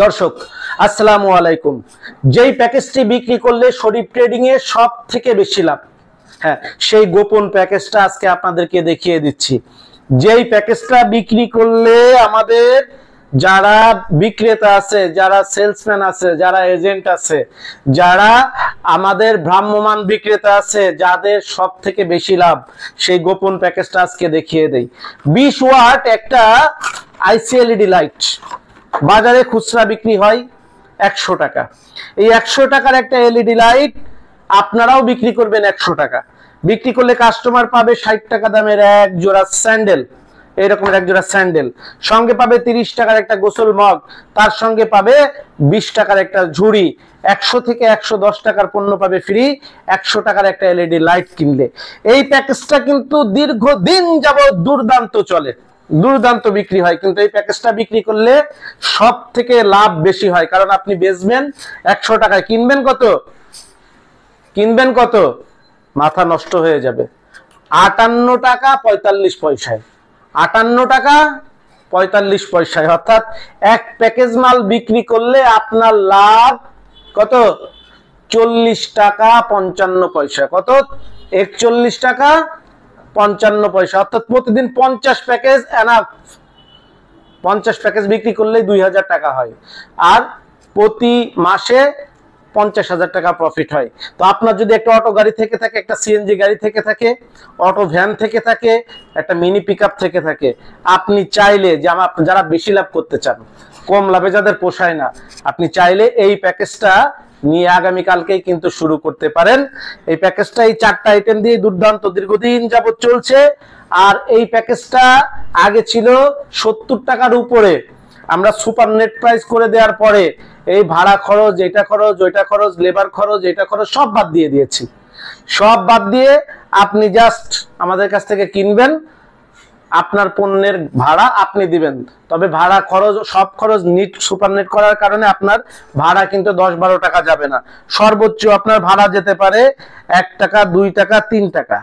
দর্শক আসসালামু আলাইকুম। যেই প্যাকেজটি বিক্রি করলে শরীফ ট্রেডিং এ সব থেকে বেশি লাভ, হ্যাঁ সেই গোপন প্যাকেজটা আজকে আপনাদেরকে দেখিয়ে দিচ্ছি। যেই প্যাকেজটা বিক্রি করলে আমাদের যারা বিক্রেতা আছে, যারা সেলসম্যান আছে, যারা এজেন্ট আছে, যারা আমাদের ভ্রাম্যমান বিক্রেতা আছে, যাদের সব থেকে বেশি লাভ, সেই গোপন প্যাকেজটা আজকে দেখিয়ে দেই। 20 ওয়াট একটা আইসিএলইডি লাইট বাজারে খুচরা বিক্রি হয় 100 টাকা। এই 100 টাকার একটা এলইডি লাইট আপনারাও বিক্রি করবেন 100 টাকা। বিক্রি করলে কাস্টমার পাবে 60 টাকা দামের এক জোড়া স্যান্ডেল, এরকমের এক জোড়া স্যান্ডেল, সঙ্গে পাবে 30 টাকার একটা গোসল মগ, তার সঙ্গে পাবে 20 টাকার একটা ঝুড়ি, 100 থেকে 110 টাকার পণ্য পাবে ফ্রি 100 টাকার একটা এলইডি লাইট কিনলে। এই প্যাকেজটা কিন্তু দীর্ঘদিন যাবত দুর্দান্ত চলে, দুর্দান্ত বিক্রি হয়, কিন্তু এই প্যাকেজটা বিক্রি করলে সব থেকে লাভ বেশি হয়। কারণ আপনি বেচবেন 100 টাকায়, কিনবেন কত মাথা নষ্ট হয়ে যাবে 58 টাকা 45 পয়সায়, 58 টাকা 45 পয়সায়। অর্থাৎ এক প্যাকেজ মাল বিক্রি করলে আপনার লাভ কত? 40 টাকা 55 পয়সা। কত? 41 টাকা 55 পয়সা। অর্থাৎ প্রতিদিন 50 প্যাকেজ এনাফ। 50 প্যাকেজ বিক্রি করলেই 2000 টাকা হয়, আর প্রতি মাসে 50,000 টাকা প্রফিট হয়। তো আপনার যদি একটা অটো গাড়ি থেকে থাকে, একটা সিএনজি গাড়ি থেকে থাকে, অটো ভ্যান থেকে থাকে, একটা মিনি পিকআপ থেকে থাকে, আপনি চাইলে যে যারা বেশি লাভ করতে চান, কম লাভে যাদের পোষায় না, আপনি চাইলে এই প্যাকেজটা নিয়ে আগামীকালকেই কিন্তু শুরু করতে পারেন। এই প্যাকেজটা এই 4টা আইটেম দিয়ে দুর্দান্ত দীর্ঘদিন যাবত চলছে। আর এই প্যাকেজটা আগে ছিল 70 টাকার উপরে, আমরা সুপার নেট প্রাইস করে দেওয়ার পরে এই ভাড়া খরচ, এটা খরচ, ওইটা খরচ, লেবার খরচ, এটা খরচ সব বাদ দিয়ে দিয়েছি। সব বাদ দিয়ে আপনি জাস্ট আমাদের কাছ থেকে কিনবেন, আপনার পণ্যের ভাড়া আপনি দিবেন। তবে ভাড়া খরচ, সব খরচ নিট সুপার নেট করার কারণে আপনার ভাড়া কিন্তু 10-12 টাকা যাবে না। সর্বোচ্চ আপনার ভাড়া যেতে পারে 1 টাকা, 2 টাকা, 3 টাকা,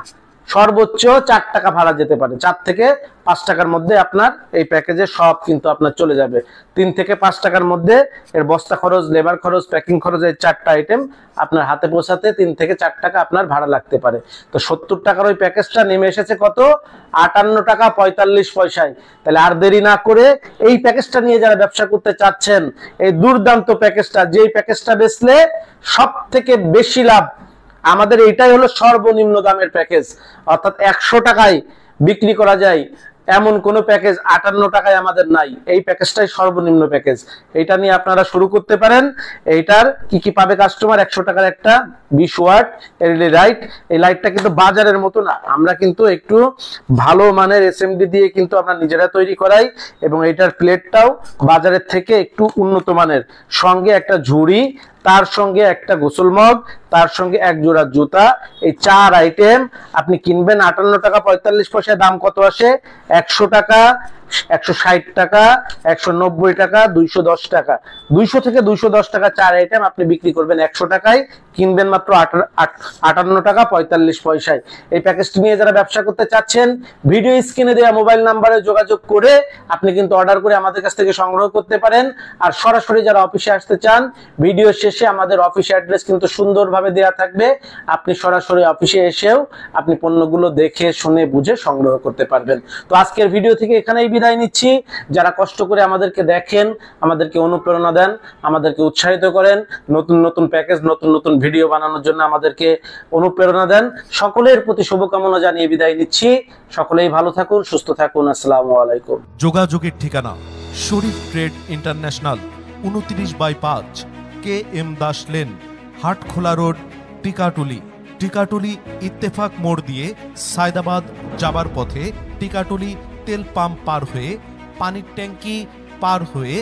সর্বোচ্চ 4 টাকা ভাড়া যেতে পারে। 4 থেকে 5 টাকার মধ্যে আপনার এই প্যাকেজে সব কিন্তু আপনার চলে যাবে। 3 থেকে 5 টাকার মধ্যে এর বস্তা খরচ, লেবার খরচ, প্যাকিং খরচ, এই 4টা আইটেম আপনার হাতে পৌঁছাতে 3 থেকে 4 টাকা আপনার ভাড়া লাগতে পারে। তো 70 টাকার ওই প্যাকেজটা নেমে এসেছে কত? 58 টাকা 45 পয়সায়। তাহলে আর দেরি না করে এই প্যাকেজটা নিয়ে যারা ব্যবসা করতে চাচ্ছেন, এই দুর্দান্ত প্যাকেজটা, যেই প্যাকেজটা বেচলে সব থেকে বেশি লাভ, আমাদের এটাই হলো সর্বনিম্ন দামের প্যাকেজ। অর্থাৎ 100 টাকায় বিক্রি করা যায় এমন কোন প্যাকেজ 58 টাকায় আমাদের নাই। এই প্যাকেজটাই সর্বনিম্ন প্যাকেজ। এটা নিয়ে আপনারা শুরু করতে পারেন। এইটার কি কি পাবে কাস্টমার? 100 টাকার একটা 20 ওয়াট এলইডি লাইট। এই লাইটটা কিন্তু বাজারের মতো না, আমরা কিন্তু একটু ভালো মানের এসএমডি দিয়ে কিন্তু আমরা নিজেরা তৈরি করাই, এবং এটার প্লেটটাও বাজারের থেকে একটু উন্নত মানের। সঙ্গে একটা ঝুড়ি, তার সঙ্গে একটা গোসল মগ, তার সঙ্গে এক জোড়া জুতা। এই 4 আইটেম আপনি কিনবেন 58 টাকা 45 পয়সা। দাম কত আসে? 100 টাকা, 160 টাকা, 190 টাকা, 210 টাকা। 200 থেকে 210 টাকা 4 আইটেম আপনি বিক্রি করবেন 100 টাকায়, কিনবেন মাত্র 58 টাকা 45 পয়সায়। এই প্যাকেজটি নিয়ে যারা ব্যবসা করতে চাচ্ছেন, ভিডিও স্ক্রিনে দেওয়া মোবাইল নাম্বারে যোগাযোগ করে আপনি কিন্তু অর্ডার করে আমাদের কাছ থেকে সংগ্রহ করতে পারেন। আর সরাসরি যারা অফিসে আসতে চান, ভিডিও শেষে আমাদের অফিস অ্যাড্রেস কিন্তু সুন্দরভাবে দেওয়া থাকবে। আপনি সরাসরি অফিসে এসেও আপনি পণ্যগুলো দেখে শুনে বুঝে সংগ্রহ করতে পারবেন। তো আজকের ভিডিও থেকে এখানেই বিদায় নিচ্ছি। যারা কষ্ট করে আমাদেরকে দেখেন, আমাদেরকে অনুপ্রেরণা দেন, আমাদেরকে উৎসাহিত করেন, নতুন নতুন প্যাকেজ, নতুন নতুন ভিডিও বানানোর জন্য আমাদেরকে অনুপ্রেরণা দেন, সকলের প্রতি শুভকামনা জানিয়ে বিদায় নিচ্ছি। সকলেই ভালো থাকুন, সুস্থ থাকুন। আসসালামু আলাইকুম। যোগাযোগের ঠিকানা Sharif trade international, 29/5 KM Das lane, Hatkhola road, Tikatuli. Tikatuli Ittefaq মোড় দিয়ে সায়দাবাদ যাবার পথে টিকাটুলি তেল পাম্প পার হয়ে, পানির ট্যাঙ্কি পার হয়ে,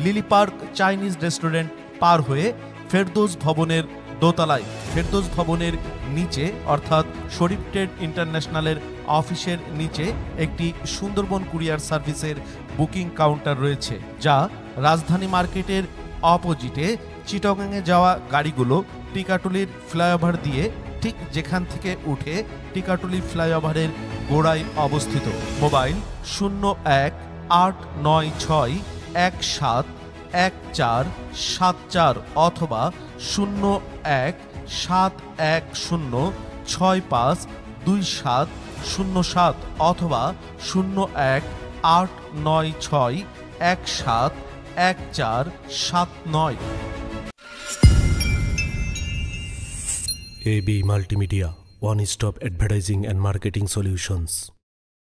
লিলি পার্ক চাইনিজ রেস্টুরেন্ট পার হয়ে ফেরদৌস ভবনের দোতলায়, ফেরদৌস ভবনের নিচে অর্থাৎ শরীফ ট্রেড ইন্টারন্যাশনালের অফিসের নিচে একটি সুন্দরবন কুরিয়ার সার্ভিসের বুকিং কাউন্টার রয়েছে, যা রাজধানী মার্কেটের অপোজিটে চিটাগাংয়ে যাওয়া গাড়িগুলো টিকাটুলির ফ্লাইওভার দিয়ে ঠিক যেখান থেকে উঠে টিকাটুলি ফ্লাইওভারের গোড়ায় অবস্থিত। মোবাইল 01-896-17 1474 অথবা 017106525707 অথবা 018961711479। AB Multimedia, one-stop advertising and marketing solutions.